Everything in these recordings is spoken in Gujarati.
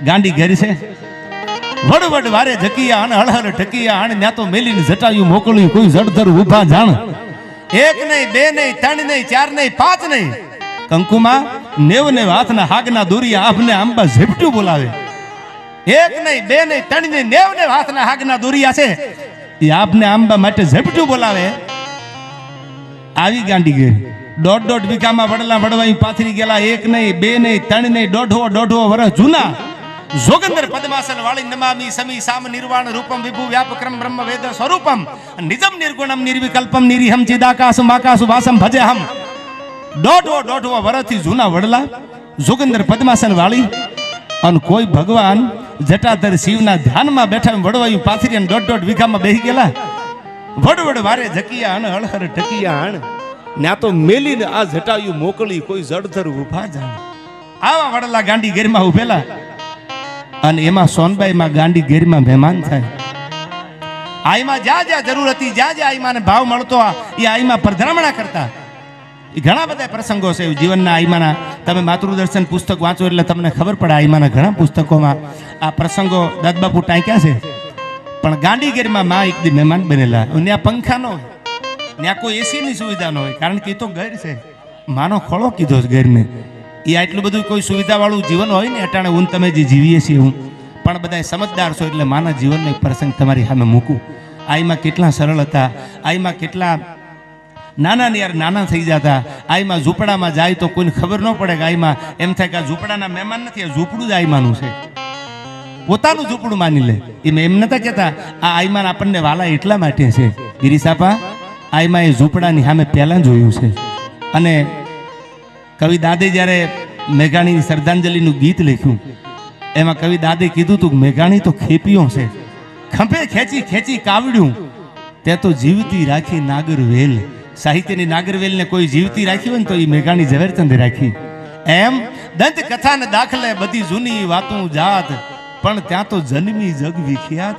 ગાંડી ઘેર છે વડવડ વારે જકિયા અને હળહળ ઠકિયા અને ત્યાં તો મેલીને જટાયું મોકલ્યું કોઈ જડધર ઉભા જાણ એક નહીં બે નહીં ત્રણ નહીં ચાર નહીં પાંચ નહીં કંકુમાં નેવ હાથના હાગના દોરિયા આપને આંબા ઝપટ્યું બોલાવે એક નહીં બે નહીં ત્રણ નહીં નેવ હાથના હાગના દોરિયા છે એ આપને આંબા માટે ઝપટ્યું બોલાવે આવી ગાંડી ઘેર દોઢ વીઘામાં વડલા વડવાઈ પાથરી ગયેલા એક નહીં બે નહીં ત્રણ નહીં દોઢો વર્ષ જૂના જોગંદર પદ્માસન વાળી નમામી સમી સામ નિર્વાણ રૂપમ વિભુ વ્યાપક્રમ બ્રહ્મ વેદ સ્વરૂપમ નિજમ નિર્ગુણમ નિર્વિકલ્પમ નિરીહમ ચિદાકાશ માકાશ વાસમ ભજેહમ દોઢો વર્ષથી જૂના વડલા જોગંદર પદ્માસન વાળી અને કોઈ ભગવાન જટાધર શિવના ધ્યાનમાં બેઠા વડવાયું પાથરી અને દોઢ વીઘામાં બેહી ગયેલા વડવડ વારે જકિયા અને હળહર ઠકિયા આણ ન્યા તો મેલીને આ જટાયું મોકલી કોઈ જડધર ઉભા જાણ આવા વડલા ગાંડી ઘેરમાં ઉભેલા અને એમાં સોનબાઈ માં ગાંડી ઘેરમાં મહેમાન થાય આઈમાં જ્યાં જરૂર હતી જ્યાં આઈમાને ભાવ મળતો એ આઈમાં પરધરામણા કરતા એ ઘણા બધા પ્રસંગો છે જીવનના આઈમાના તમે માતૃદર્શન પુસ્તક વાંચો એટલે તમને ખબર પડે આઈમાના ઘણા પુસ્તકોમાં આ પ્રસંગો દાદબાપુ ટાંક્યા છે પણ ગાંડી ઘેરમાં માં એક દી મહેમાન બનેલા ત્યાં પંખા ન હોય ત્યાં કોઈ એસી ની સુવિધા ન હોય કારણ કે એ તો ઘર છે માનો ખોળો કીધો છે ઘરને એ આટલું બધું કોઈ સુવિધા વાળું જીવન હોય ને અટાણે હું તમે જે જીવીએ છીએ હું પણ બધા સમજદાર છો એટલે માના જીવનનો એક પ્રસંગ તમારી સામે મૂકું આઈમાં કેટલા સરળ હતા આઈમાં કેટલા નાના થઈ જતા આઈમાં ઝૂંપડામાં જાય તો કોઈને ખબર ન પડે કે આઈમાં એમ થાય કે આ ઝૂંપડાના મહેમાન નથી આ ઝૂંપડું જ આઈમાનું છે પોતાનું ઝૂંપડું માની લે એમ નતા કહેતા આ આઈમાન આપણને વાલા એટલા માટે છે ગિરીસાપા આઈમાં એ ઝૂંપડાની સામે પહેલા જોયું છે અને કવિ દાદે જ્યારે મેઘાણીની શ્રદ્ધાંજલિનું ગીત લખ્યું એમાં કવિ દાદે કીધું હતું મેઘાણી તો ખેપીઓ છે ખંભે ખેંચી કાવડ્યું તે તો જીવતી રાખી નાગરવેલ સાહિત્યની નાગરવેલને કોઈ જીવતી રાખી હોય ને તો એ મેઘાણી ઝવેરચંદે રાખી એમ દંત કથાને દાખલે બધી જૂની વાતું જાત પણ ત્યાં તો જન્મી જગ વિખ્યાત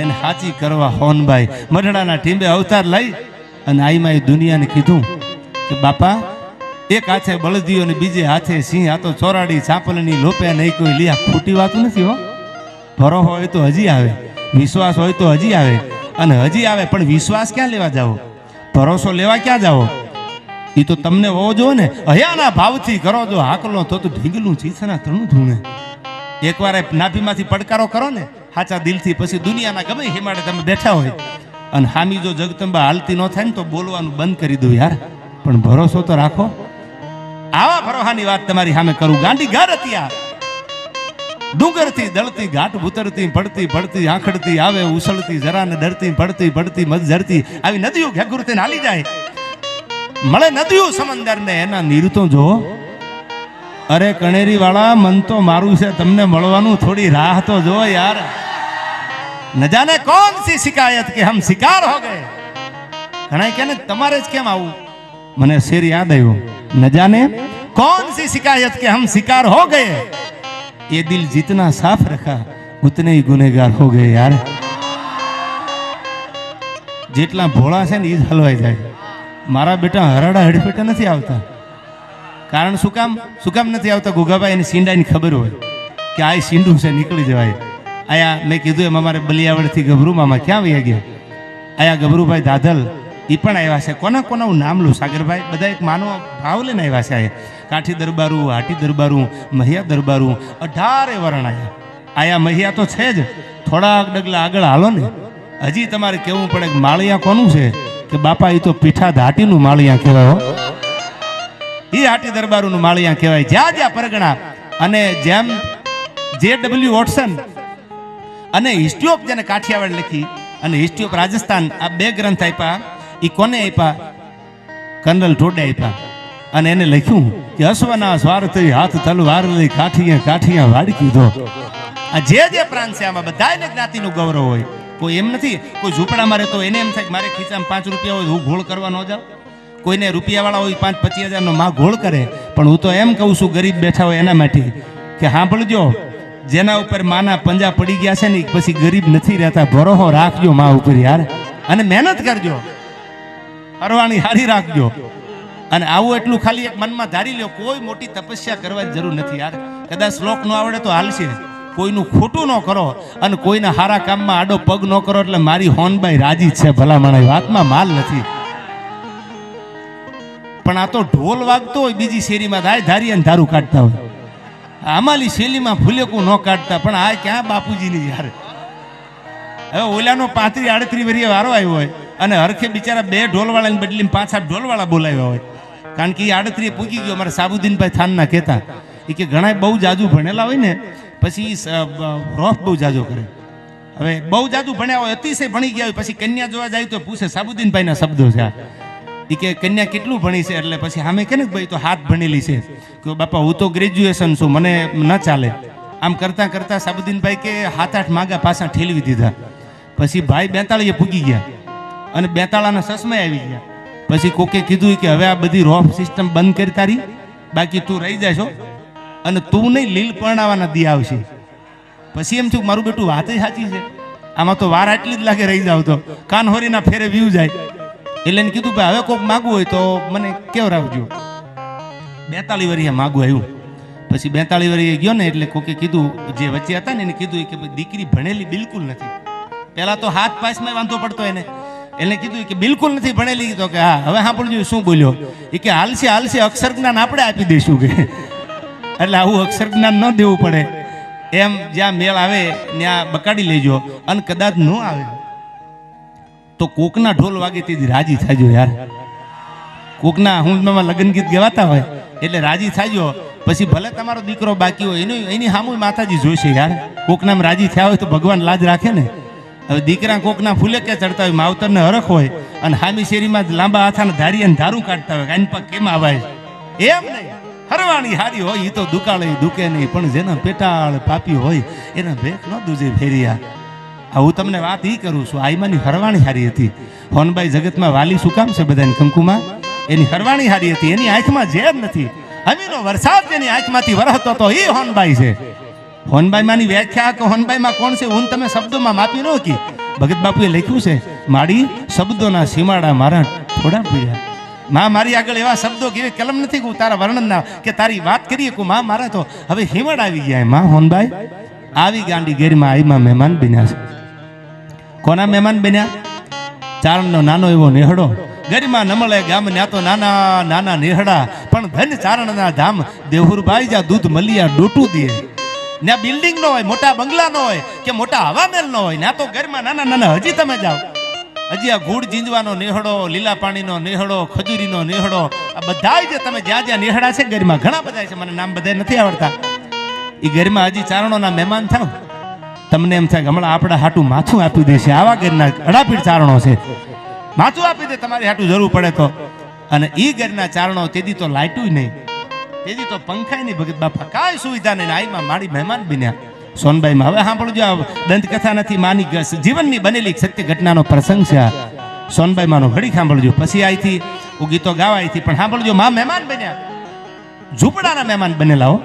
એને હાચી કરવા હોનભાઈ મઢડાના ટીંબે અવતાર લઈ અને આઈમાં એ દુનિયાને કીધું કે બાપા એક હાથે બળદીઓ ને બીજે હાથે સિંહ આ તો ચોરાડી ચાંપલની લોપે નહીં કોઈ લિયા ખોટી વાતું નથી હો ભરો હોય તો હજી આવે વિશ્વાસ હોય તો હજી આવે અને હજી આવે પણ વિશ્વાસ ક્યાં લેવા જાઓ ભરોસો લેવા ક્યાં જાઓ એ તો તમને હોવો જો ને હયાના ભાવથી કરો જો હાકલો તો ઢીંગલું ચીસના તણું ધૂણે એકવાર નાભીમાંથી પડકારો કરો ને સાચા દિલથી પછી દુનિયાના ગમે હિમાડે તમે બેઠા હોય અને હામી જો જગદંબા હાલતી ન થાય ને તો બોલવાનું બંધ કરી દઉં યાર પણ ભરોસો તો રાખો આવા ભરોસાની વાત તમારી સામે કરું ગાંડી ઘર હતી આ ડુંગરથી દળતી ઘાટ ઉતરતી પડતી આંખડતી આવે ઉછળતી જરાને ડરતી પડતી મધ ઝરતી આવી નદીઓ ઘેઘુરતી હાલી જાય મળે નદીઓ સમંદર ને એના નીર તો જો અરે કણેરી વાળા મન તો મારું છે તમને મળવાનું થોડી રાહ તો જો યાર ન જાને કોણ સી શિકાયત કે હમ શિકાર હો ગए ઘણા કે ને તમારે જ કેમ આવું મને શેર યાદ આવ્યો ન જાને कौन सी शिकायत के हम शिकार हो गए ये दिल जितना साफ रखा उतने ही गुनेगार हो गए यार જેટલા ભોળા છે ને એ જ હલવાઈ જાય મારા બેટા હરાડા હડફેટા નથી આવતા કારણ શું કામ નથી આવતા ગુગાભાઈ એને સીંડાની ખબર હોય કે આ સીંડું છે નીકળી જવાય આયા મેં કીધું એમ અમારે બલિયાવડથી ગભરુ મામા ક્યાં વયા ગયા આયા ગભરુભાઈ દાદલ એ પણ આવ્યા છે કોના નામ લો સાગરભાઈ બધા એક માનો ભાવ લઈને આવ્યા છે કાઠી દરબારું હાટી દરબારું મહિયા દરબારું 18 વરણ આયા મહિયા તો છે જ થોડાક ડગલા આગળ હાલો ને હજી તમારે કેવું પડે કે માળિયા કોનું છે કે બાપા એ તો પીઠા હાટીનું માળિયા કહેવાય હો એ હાટી દરબારુનું માળિયા કહેવાય જ્યાં પરગણા અને જેમ JW વોટસન અને હિસ્ટ્રી ઓફ જેને કાઠિયાવાડ લખી અને હિસ્ટ્રી ઓફ રાજસ્થાન આ બે ગ્રંથ આપ્યા એ કોને આપ્યા કર્નલ ટોડે આપ્યા અને એને લખ્યું કે અશ્વના સ્વાર્થી હાથ તલવાર લઈ કાઠિયા વાડી કીધો આ જે પ્રાંત છે આમાં બધાને જ્ઞાતિનું ગૌરવ હોય કોઈ એમ નથી કોઈ ઝૂંપડામાં રહેતો એને એમ થાય કે મારે ખીચામાં 5 રૂપિયા હોય હું ઘોળ કરવા ન જાઉં કોઈને રૂપિયાવાળા હોય 5-25 હજારનો માં ઘોળ કરે પણ હું તો એમ કહું છું ગરીબ બેઠા હોય એના માટે કે સાંભળજો જેના ઉપર માના પંજા પડી ગયા છે ને પછી ગરીબ નથી રહેતા ભરોસો રાખજો માં ઉપર યાર અને મહેનત કરજો હરવાણી હારી રાખજો અને આવું એટલું ખાલી એક મનમાં ધારી લ્યો કોઈ મોટી તપસ્યા કરવાની જરૂર નથી યાર કદાચ શ્લોક ન આવડે તો હાલશે કોઈનું ખોટું ન કરો અને કોઈના સારા કામમાં આડો પગ ન કરો એટલે મારી હોનબાઈ રાજી જ છે ભલામણ વાતમાં માલ નથી. પણ આ તો ઢોલ વાગતો હોય બીજી શેરીમાં ધારી અને ધારું કાઢતા હોય. અમારી શેરીમાં ફૂલેકું ન કાઢતા પણ આ ક્યાં બાપુજીની યાર. હવે ઓલાનો 35-38 વર્ષે વારો આવ્યો હોય અને હરખે બિચારા 2 ઢોલવાળાની બદલીમાં 5-8 ઢોલવાળા બોલાવ્યા હોય. કારણ કે એ 38 પૂકી ગયો. અમારા સાબુદ્દીનભાઈ થાનના કહેતા એ કે ઘણા બહુ જાજુ ભણેલા હોય ને પછી રોફ બહુ જાજો કરે. હવે બહુ જાજુ ભણ્યા હોય અતિશય ભણી ગયા હોય પછી કન્યા જોવા જાય તો પૂછે સાબુદ્દીનભાઈના શબ્દો છે એ કે કન્યા કેટલું ભણી છે એટલે પછી સામે કે ને ભાઈ તો હાથ ભણેલી છે કે બાપા હું તો ગ્રેજ્યુએશન છું મને ન ચાલે. આમ કરતાં કરતાં સાબુદ્દીનભાઈ કે 7-8 માગા પાછા ઠેલવી દીધા. પછી ભાઈ 42 પૂગી ગયા અને 42ના સસમાં આવી ગયા. પછી કોકે કીધું કે હવે આ બધી રોફ સિસ્ટમ બંધ કરી તારી, બાકી તું રહી જાશો અને તું નહીં લીલ પરણાવાના દી આવશે. પછી એમ થયું મારું બેટું વાત સાચી છે, આમાં તો વાર આટલી જ લાગે રહી જાવ તો કાનહોરીના ફેરે વ્યૂ જાય. એટલે એને કીધું ભાઈ હવે કોઈક માગવું હોય તો મને કેવરાવજો. 42 વર્ષે માગવું આવ્યું. પછી 42 વર્ષે ગયો ને એટલે કોકે કીધું જે વચ્ચે હતા ને એને કીધું કે દીકરી ભણેલી બિલકુલ નથી. પહેલાં તો હાથ પાસમાં વાંધો પડતો એને કીધું કે બિલકુલ નથી ભણેલી. તો કે હા હવે સાંભળજો શું બોલ્યો એ કે હાલશે અક્ષર જ્ઞાન આપણે આપી દઈશું કે એટલે આવું અક્ષર જ્ઞાન ન દેવું પડે એમ જ્યાં મેળ આવે ત્યાં બકાડી લેજો અને કદાચ ન આવે તો કોકના ઢોલ વાગે તેથી રાજી થાજો યાર. કોકના હુંમાં લગ્ન ગીત ગવાતા હોય એટલે રાજી થાજો. પછી ભલે તમારો દીકરો બાકી હોય એની સામું માતાજી જોઈશે યાર. કોકનામાં રાજી થયા હોય તો ભગવાન લાજ રાખે ને. હવે દીકરા કોકના ફૂલે ક્યાં ચડતા હોય માવતરને હરખ હોય અને હામી શેરીમાં લાંબા હાથાને ધારી અને ધારું કાઢતા હોય કાન પગ કેમ આવાય એમ નહીં. હરવાણી હારી હોય એ તો દુકાળે દુકે નહીં પણ જેના પેટાળ પાપી હોય એના ભેખ ન દૂજે ફેરિયા. હું તમને વાત એ કરું છું આઈમાની હરવાણી હારી હતી. હોનબાઈ જગતમાં વાલી શું કામ છે બધાની કંકુમાં? એની હરવાણી હારી હતી. એની આંખમાં ઝેર નથી. હમીનો વરસાદ જેની આંખમાંથી વરસતો તો એ હોનબાઈ છે. હોનબાઈમાંની વ્યાખ્યા કે હોનબાઈમાં કોણ છે હું તમે શબ્દોમાં માપી ન કી. ભગત બાપુએ લખ્યું છે માડી શબ્દોના સીમાડા મારા થોડા પૂર્યા. માં મારી આગળ એવા શબ્દો કે કલમ નથી કે તારા વર્ણનના કે તારી વાત કરીએ કે માં મારા તો હવે હિમડ આવી ગયા. માં હોનબાઈ આવી ગાંડી ગેરમાં આઈમાં મહેમાન બન્યા છે. કોના મહેમાન બન્યા? ચારણનો નાનો એવો નેહડો ગરિમા નમળે ગામ ન્યા તો નાના નાના નેહડા પણ ધન ચારણના ધામ દેહુરભાઈ જા દૂધ મલિયા ડોટું દે. ત્યાં બિલ્ડિંગ નો હોય, મોટા બંગલા નો હોય કે મોટા હવામેલ નો હોય, ત્યાં તો ઘરમાં નાના નાના હજી તમે જાઓ હજી આ ગુડ જીંજવાનો નેહડો, લીલા પાણીનો નેહડો, ખજૂરીનો નેહડો, આ બધા જે તમે જ્યાં જ્યાં નેહડા છે ઘરમાં ઘણા બધા છે, મને નામ બધા નથી આવડતા. એ ઘરમાં હજી ચારણોના મહેમાન થાવ તમને એમ થાય કે હમણાં આપણા હાટું માથું આપી દેશે. આવા ઘરના અડાપીડ ચારણો છે. માથું આપી દે તમારી હાટું જરૂર પડે તો. અને એ ઘરના ચારણો તેથી તો લાઈટું નહીં, તેથી તો પંખાય નહીં ભગત બાપા, કાંઈ સુવિધા નહીં. આઈમાં મારી મહેમાન બન્યા સોનબાઈમાં. હવે સાંભળજો દંતકથા નથી, માની જીવનની બનેલી સત્ય ઘટનાનો પ્રસંગ છે આ સોનબાઈમાંનો. ઘડી સાંભળજો. પછી અહીંથી હું ગીતો ગાવા અહીંથી પણ સાંભળજો. માં મહેમાન બન્યા, ઝૂંપડાના મહેમાન બનેલા હો.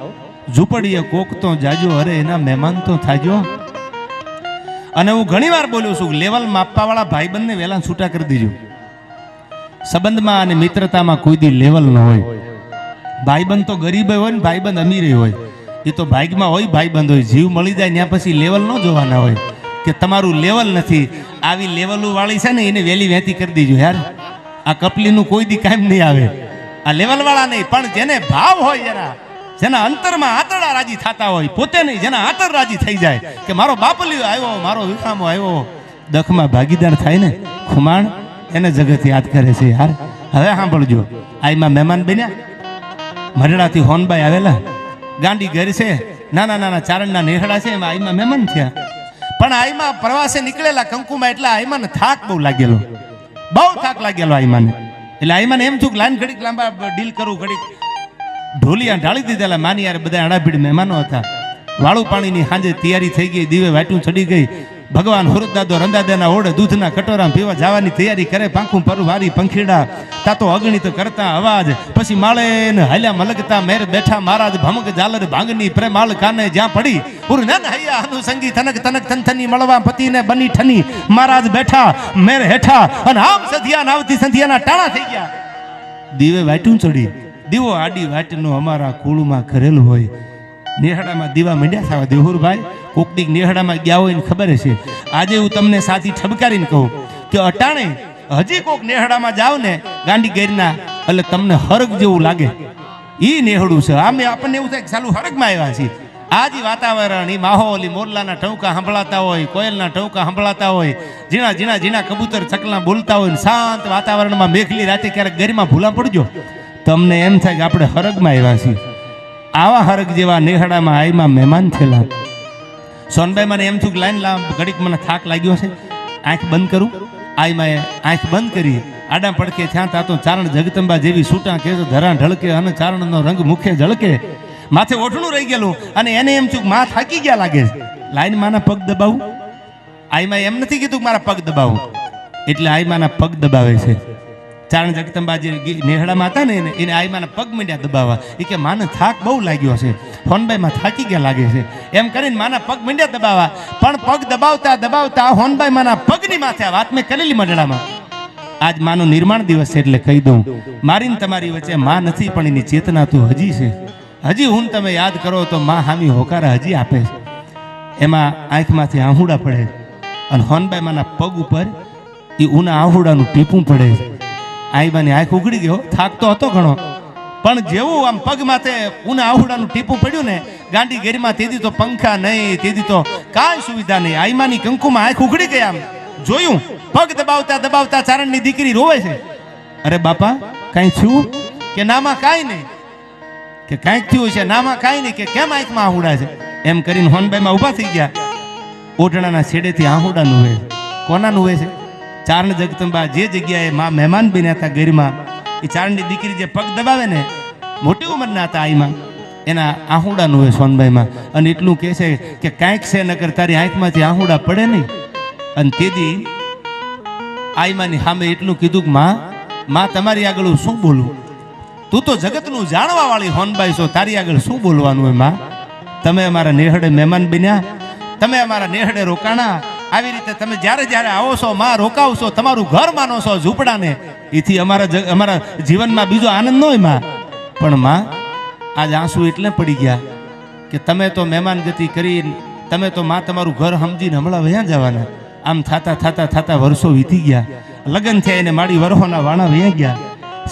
ઝૂંપડીએ કોક તો જાજો, અરે એના મહેમાન તો થાજો. અને હું ઘણી વાર બોલ્યો છું લેવલ માપવા વાળા ભાઈબંધને વહેલા છૂટા કરી દેજો. સંબંધમાં અને મિત્રતામાં કોઈ દી લેવલ ન હોય. ભાઈબંધ તો ગરીબ હોય ને ભાઈબંધ અમીર હોય, એ તો ભાગ્યમાં હોય ભાઈબંધ હોય. જીવ મળી જાય ત્યાં પછી લેવલ ન જોવાના હોય કે તમારું લેવલ નથી. આવી લેવલો વાળી છે ને એને વહેલી વહેતી કરી દેજો યાર. આ કપલીનું કોઈ દી કાયમ નહીં આવે. આ લેવલ વાળા નહીં, પણ જેને ભાવ હોય જરા, જેના અંતરમાં આતરડા રાજી થતા હોય, પોતે નહીં જેના આતર રાજી થઈ જાય કે મારો બાપલીઓ આવ્યો, મારો વિખામો આવ્યો, દખમાં ભાગીદાર થાય ને ખુમાણ, એને જગત યાદ કરે છે યાર. હવે સાંભળજો, આઈમાં મહેમાન બન્યા, મરડાથી હોનબાઈ આવેલા, ગાંડી ઘર છે, નાના નાના ચારણના નેહડા છે, એમાં આઈમાં મહેમાન થયા. પણ આઈમાં પ્રવાસે નીકળેલા કંકુમાં એટલે આઈમાને થાક બહુ લાગેલો, બહુ થાક લાગેલો આઈમાને. એટલે આઈમાને એમ થયું કે લાઈન ઘડીક લાંબા ડીલ કરું, ઘડીક ઢોલિયા ઢાળી દીધેલા. માની યાર બધા અડાભીડ મહેમાનો હતા. વાળું પાણીની સાંજે તૈયારી થઈ ગઈ, દીવે વાટું ચડી ગઈ. ભગવાન હુરદાદો રંદાદાના ઓળે દૂધના કટોરા પીવા જવાની તૈયારી કરે. પાંખું પરુ વારી પંખીડા તાતો અગણિત કરતા અવાજ. પછી માળે ને હાલ્યા મલગતા મેર બેઠા મહારાજ ભમક ઝાલર ભાંગની પ્રેમાળ કાને જ્યાં પડી પૂરું નન હૈયા હનુ સંગી તનક તનક તનથની મળવા પતિને બની ઠની. મહારાજ બેઠા મેર હેઠા અને આમ સધિયા નાવતી સંધિયાના ટાણા થઈ ગયા. દીવે વાટું ચડી, દીવો આડી વાટનો અમારા કુળમાં કરેલું હોય. નેહડામાં દીવા મંડ્યા થવા. દેહુરભાઈ કોક દીક નેહડામાં ગયા હોય ને ખબર છે. આજે હું તમને સાથી ઠબકારીને કહું કે અટાણે હજી કોક નેહડામાં જાવ ને ગાંડી ગેરના એટલે તમને હરગ જેવું લાગે. ઈ નેહડું છે. આમે આપણને એવું થાય કે ચાલુ હરગમાં આવ્યા છીએ. આ જે વાતાવરણ, ઈ માહોલ, ઈ મોરલાના ટવકા સંભળાતા હોય, કોયલના ટવકા સંભળાતા હોય, ઝીણા ઝીણા ઝીણા કબૂતર ચકલા બોલતા હોય, શાંત વાતાવરણમાં મેઘલી રાતે ક્યારેક ગરીમાં ભૂલા પડજો, તમને એમ થાય કે આપણે હરગમાં આવ્યા છીએ. આવા હરગ જેવા નેહડામાં આઈમાં મહેમાન થયેલા. સોનબાઈ મને એમ થયું કે લાઈન લાવ, ઘડીક મને થાક લાગ્યો છે, આંખ બંધ કરું. આઈમાં આંખ બંધ કરી આડા પડકે થયા તા તો ચારણ જગદંબા જેવી સૂટા કે ધરા ઢળકે અને ચારણનો રંગ મુખે ઝળકે. માથે ઓઠણું રહી ગયેલું અને એને એમ થયું માં થાકી ગયા લાગે છે, લાઈન માના પગ દબાવું. આઈમાં એમ નથી કીધું કે મારા પગ દબાવું, એટલે આઈમાના પગ દબાવે છે. ચારણ જગદંબા જે નેહડામાં હતા ને એને આઈમાના પગ મીંડ્યા દબાવવા. એ કે માને થાક બહુ લાગ્યો છે, હોનબાઈમાં થાકી ગયા લાગે છે, એમ કરીને માના પગ મીંડ્યા દબાવવા. પણ પગ દબાવતા દબાવતા હોનબાઈ માના પગની માથે આ વાત મેં કરેલી મંડળામાં. આજ માનો નિર્માણ દિવસ છે એટલે કહી દઉં, મારીને તમારી વચ્ચે માં નથી પણ એની ચેતના તો હજી છે. હજી હું તમે યાદ કરો તો માં હામી હોકારા હજી આપે છે. એમાં આંખમાંથી આહુડા પડે અને હોનબાઈ માના પગ ઉપર એ ઉના આહુડાનું ટીપું પડે છે. આઈબાની આંખ ઉઘડી ગયો, થાક તો હતો ઘણો, પણ જેવું આમ પગ માથે ઉના આહુડાનું ટીપું પડ્યું ને ગાંડી ગેરીમાં, તેથી તો પંખા નહીં, તેથી તો કાંઈ સુવિધા નહીં. આઈમાની કંકુમાં આંખ ઉઘડી ગઈ. આમ જોયું, પગ દબાવતા દબાવતા ચારણની દીકરી રોવે છે. અરે બાપા કાંઈ થયું કે નામાં કાંઈ નહીં, કે કાંઈક થયું છે, નામાં કાંઈ નહીં, કે કેમ આંખમાં આહુડા છે? એમ કરીને હોનબાઈમાં ઊભા થઈ ગયા. ઓઢણાના છેડેથી આહુડા નુવે. કોના નુવે છે? ચારણ જગદંબા જે જગ્યાએ માં મહેમાન બન્યા હતા ગીરમાં, એ ચારણની દીકરી જે પગ દબાવે ને, મોટી ઉંમરના હતા આઈમાં, એના આહુડા નુવે સોનબાઈમાં. અને એટલું કહે છે કે કાંઈક છે નકર તારી આંખમાંથી આહુડા પડે નહીં. અને તેથી આઈમાની સામે એટલું કીધું કે માં તમારી આગળ હું શું બોલું? તું તો જગતનું જાણવા વાળી હોનબાઈ છો, તારી આગળ શું બોલવાનું હોય માં? તમે અમારા નેહડે મહેમાન બન્યા, તમે અમારા નેહડે રોકાણા, આવી રીતે તમે જ્યારે જ્યારે આવો છો માં રોકાવશો, તમારું ઘર માનો છો ઝૂંપડાને, એથી અમારા જીવનમાં બીજો આનંદ ન હોય માં. પણ માં આજ આંસુ એટલે પડી ગયા કે તમે તો મહેમાન ગતિ કરી, તમે તો માં તમારું ઘર સમજીને હમણાં વયા જવાના. આમ થાતા થાતા થાતા વર્ષો વીતી ગયા, લગ્ન થયા એને માડી વરહોના વાણા વયા ગયા.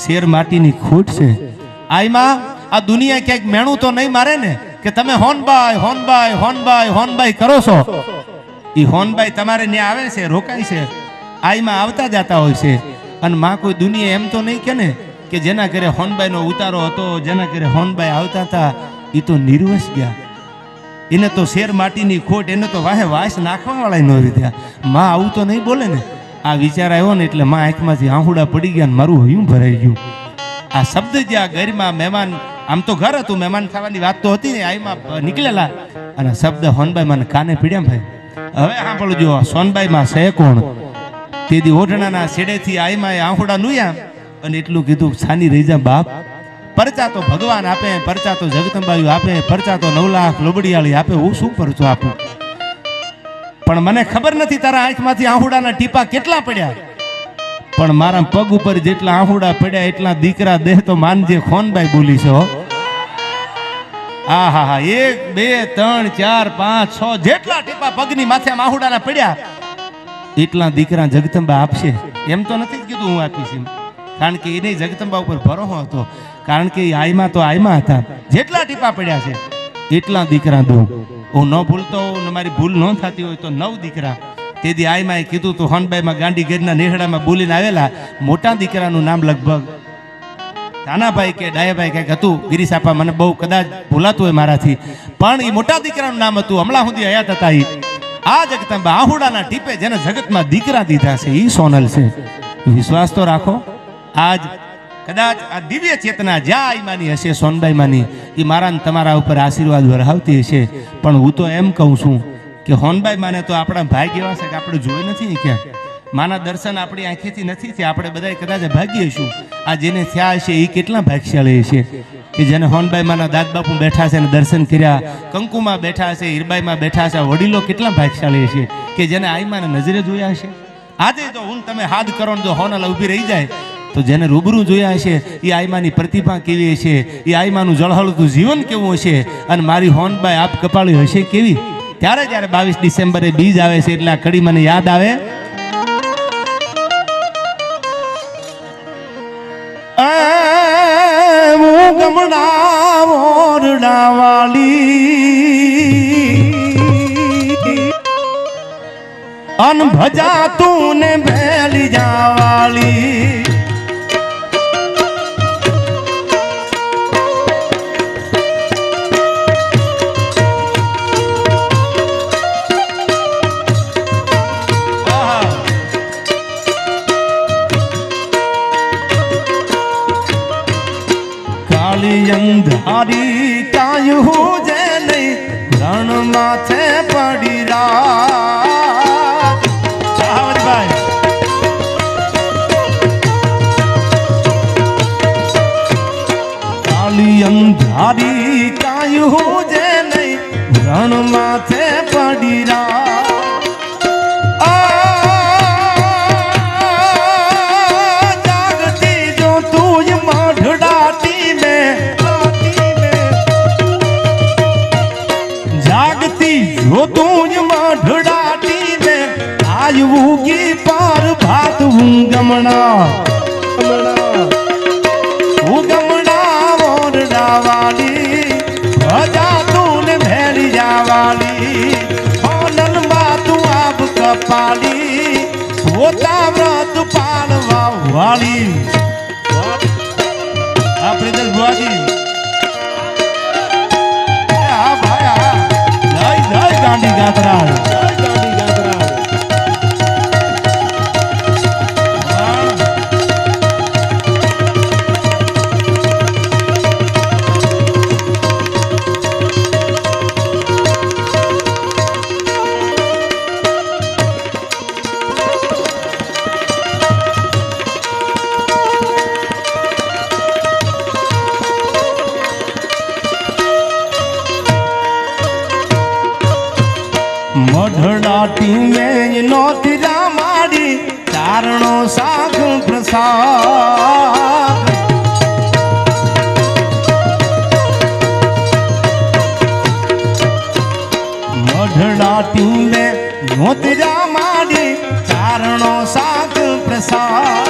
શેર માટીની ખોટ છે. આઈમાં આ દુનિયા ક્યાંક મેણું તો નહીં મારે ને કે તમે હોનબાઈ હોનબાઈ હોનબાઈ હોનબાઈ કરો છો? એ હોનબાઈ તમારે ત્યાં આવે છે, રોકાય છે, આઈમાં આવતા જતા હોય છે. અને માં કોઈ દુનિયા એમ તો નહીં કે ને કે જેના ઘરે હોનબાઈનો ઉતારો હતો, જેના ઘરે હોનબાઈ આવતા હતા, એ તો નિર્વસ ગયા. એને તો શેર માટીની ખોટ, એને તો વાહે વાસ નાખવા વાળા ન રીધ્યા. માં આવું તો નહીં બોલે ને. આ વિચાર આવ્યો ને એટલે માં આંખમાંથી આહુડા પડી ગયા, મારું હૈયું ભરાઈ ગયું. આ શબ્દ જ્યાં ઘરમાં મહેમાન, આમ તો ઘર હતું, મહેમાન થવાની વાત તો હતી ને, આઈમાં નીકળેલા અને શબ્દ હોનબાઈ મને કાને પીડ્યા. ભાઈ હવે સાંભળજો, સોનબાઈમાં છે કોણ? તેથી ઓઢણાના છેડેથી આઈમાં આહુડા નુયા અને એટલું કીધું, છાની રહી જા બાપ, પરચા તો ભગવાન આપે, પરચા તો જગદંબાયું આપે, પરચા તો 9 લાખ લોબડિયાળી આપે, હું શું પરચો આપું? પણ મને ખબર નથી તારા આંખમાંથી આહુડાના ટીપા કેટલા પડ્યા, પણ મારા પગ ઉપર જેટલા આહુડા પડ્યા એટલા દીકરા દેહ તો માનજે ખોનબાઈ બોલી છે. આ હા હા, 1 2 3 4 5 6 જેટલા ટીપા પગની માથે આહુડાના પડ્યા એટલા દીકરા જગદંબા આપશે. એમ તો નથી કીધું હું આપીશ, કારણ કે એને જગદંબા ઉપર ભરોસો હતો, કારણ કે આઈમાં તો આઈમાં હતા. જેટલા ટીપા પડ્યા છે એટલા દીકરા દઉં. હું ન ભૂલતો હોઉં, મારી ભૂલ ન થતી હોય તો 9 દીકરા. તેથી આઈમાં કીધું તો હોનબાઈમાં ગાંડી ગેરના નેહડામાં બોલીને આવેલા. મોટા દીકરાનું નામ લગભગ કાનાભાઈ કે ડાયાભાઈ કંઈક હતું. ગિરીસાપા મને બહુ કદાચ ભૂલાતું હોય મારાથી, પણ એ મોટા દીકરાનું નામ હતું. હમણાં સુધી હયાત હતા. આ જગદંબા આહુડાના ટીપે જેને જગતમાં દીકરા દીધા છે એ સોનલ છે. વિશ્વાસ તો રાખો. આજ કદાચ આ દિવ્ય ચેતના જ્યાં આઈમાની હશે, સોનબાઈમાની, એ મારા ને તમારા ઉપર આશીર્વાદ વરહાવતી હશે. પણ હું તો એમ કહું છું કે હોનબાઈ માને તો આપણા ભાગ્ય એવા છે કે આપણે જોઈ નથી ક્યાં. માના દર્શન આપણી આંખેથી નથી થયા. આપણે બધા કદાચ ભાગ્ય હશું. આ જેને થયા હશે એ કેટલા ભાગ્યશાળી હશે કે જેને હોનબાઈ માના દાદ બાપુ બેઠા છે અને દર્શન કર્યા, કંકુમાં બેઠા હશે, હીરબાઈમાં બેઠા છે. વડીલો કેટલા ભાગ્યશાળી હશે કે જેને આઈમાને નજરે જોયા હશે. આજે જો હું તમે હાથ કરો ને જો હોનલ ઊભી રહી જાય તો જેને રૂબરૂ જોયા હશે એ આઈમાની પ્રતિભા કેવી હશે, એ આઈમાનું જળહળતું જીવન કેવું હશે, અને મારી હોનબાઈ આપ કપાળી હશે કેવી. ત્યારે જ્યારે 22 ડિસેમ્બરે બીજ આવે છે એટલે આ કડી મને યાદ આવે. હું ગમડા મોરડા વાલી અન ભજા તું ને ભેલી જાવાલી અંધારી કાયું જે નહીં રણ માથે પડી રાત. કાલી અંધારી કાયું જે નહીં રણ માથે પડી રાત. જો તું મઢડાટી ને આયવું કી પાર ભાત હું ગમણા મોરડા વાલી ભજા તું ને ભેરી જાવાલી હોનલ માં તું આબ કપાલી પોતા વ્રત પાલવા વાળી. આપણે દલ ભુવાજી ગાંડી ગાતરાળ મઢડાટી મેં નોતી રામાડી ચારણો શાક પ્રસાદ. મઢડાટી મેં નોતી રામાડી ચારણો શાક પ્રસાદ.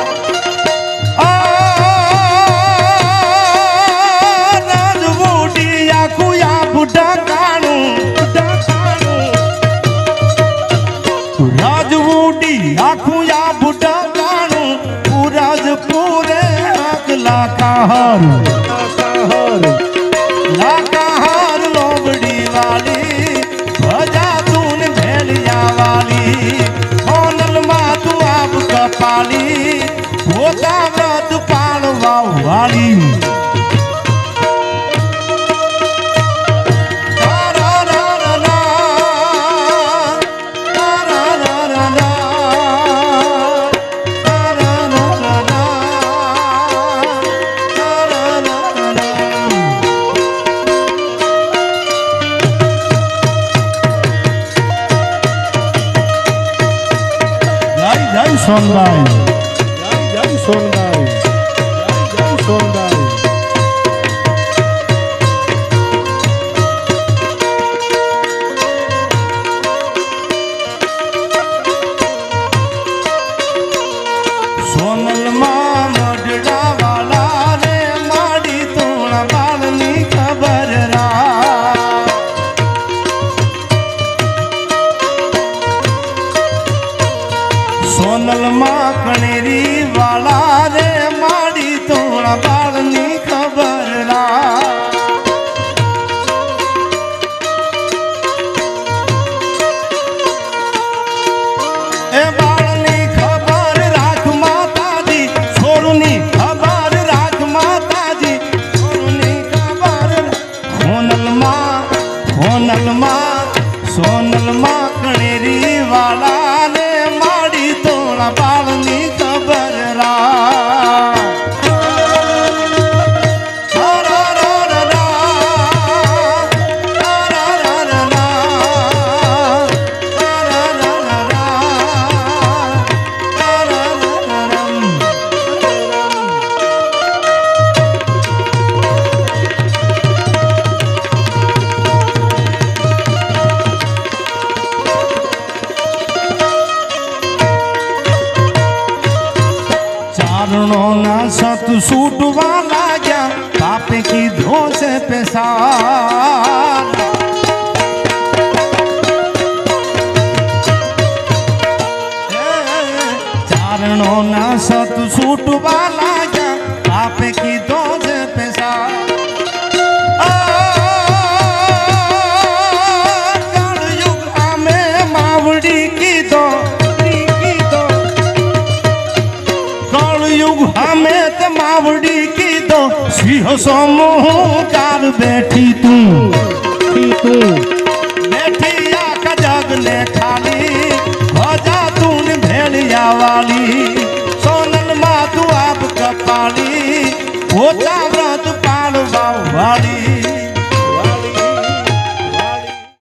રાજવોડી આખુયા બુઢા કાણું રાજવોડી આખું યા બુઢા કાણું પૂરાજપુરે લાકાહાર લોબડી વાલી ભજા તું ભેલિયા વાલી હોનલ માં તું આબ કપાલી પોતા વ્રત પાળવા વાલી. સોનબાઈ જય સોનબાઈ જય સોનબાઈ. સોનલ માં મઢડા વાલા રે માડી તોણા બાળની ખબર રા. સોનલ માં કણેરી વાલા રે માડી તોણા બાળની ખબર રા. એ બાળની ખબર રાખ માતાજી છોરુની ખબર રાખ માતાજી છોરુની ખબર. સોનલ માં કણેરી વાલા ને માડી તોણા બાળની ખબર રા. सूटवा लाग्या पापे की धोस पेशाब चारणों ना सत सूटवा लाग्या पापे की धोस पेशाब कलयुग में मावड़ी की दो कलयुग हमें तो मावड़ी की दो सिंह समूह कार बैठी तू बैठी आका जग ने खाली भजा तून भेड़िया वाली सोनल मा तू आप कपाली होता व्रत पालवा वाली